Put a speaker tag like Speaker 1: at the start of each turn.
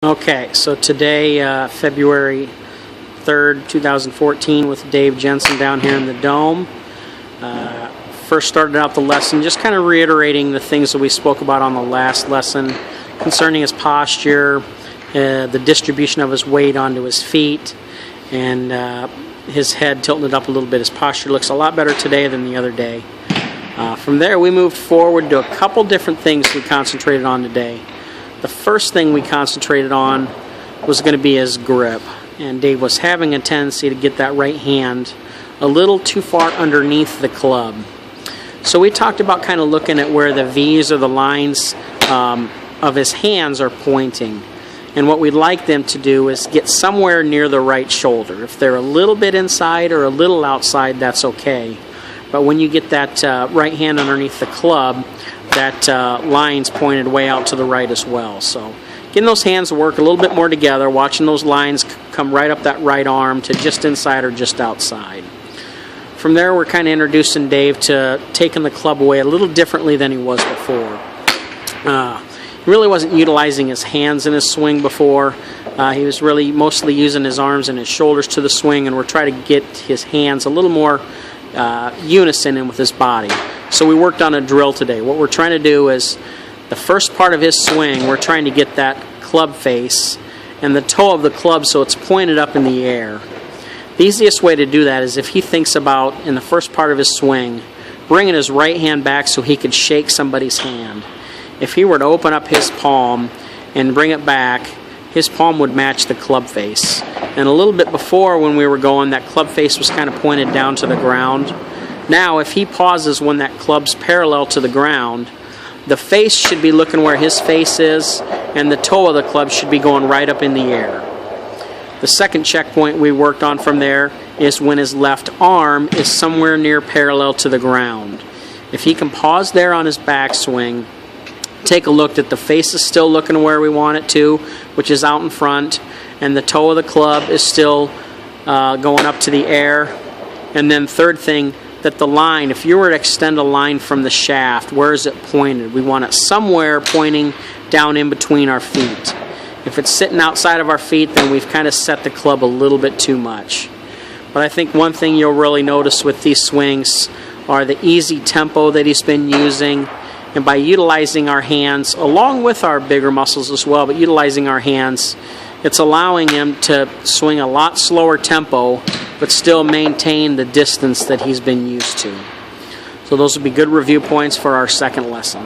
Speaker 1: Okay, so today, February 3rd, 2014, with Dave Jensen down here in the Dome. First started out the lesson just kind of reiterating the things that we spoke about on the last lesson concerning his posture, the distribution of his weight onto his feet, and his head tilting it up a little bit. His posture looks a lot better today than the other day. From there, we moved forward to a couple different things we concentrated on today. The first thing we concentrated on was going to be his grip, and Dave was having a tendency to get that right hand a little too far underneath the club. So we talked about kind of looking at where the V's or the lines of his hands are pointing, and what we'd like them to do is get somewhere near the right shoulder. If they're a little bit inside or a little outside, that's okay, but when you get that right hand underneath the club, that line's pointed way out to the right as well. So getting those hands to work a little bit more together, watching those lines come right up that right arm to just inside or just outside. From there, we're kind of introducing Dave to taking the club away a little differently than he was before. He really wasn't utilizing his hands in his swing before. He was really mostly using his arms and his shoulders to the swing, and we're trying to get his hands a little more unison in with his body. So we worked on a drill today. What we're trying to do is the first part of his swing, we're trying to get that club face and the toe of the club so it's pointed up in the air. The easiest way to do that is if he thinks about, in the first part of his swing, bringing his right hand back so he could shake somebody's hand. If he were to open up his palm and bring it back, his palm would match the club face. And a little bit before, when we were going, that club face was kind of pointed down to the ground. Now, if he pauses when that club's parallel to the ground, the face should be looking where his face is, and the toe of the club should be going right up in the air. The second checkpoint we worked on from there is when his left arm is somewhere near parallel to the ground. If he can pause there on his backswing, take a look that the face is still looking where we want it to, which is out in front, and the toe of the club is still going up to the air. And then third thing, that the line, if you were to extend a line from the shaft, where is it pointed? We want it somewhere pointing down in between our feet. If it's sitting outside of our feet, then we've kind of set the club a little bit too much. But I think one thing you'll really notice with these swings are the easy tempo that he's been using, and by utilizing our hands, along with our bigger muscles as well, but utilizing our hands, it's allowing him to swing a lot slower tempo, but still maintain the distance that he's been used to. So those would be good review points for our second lesson.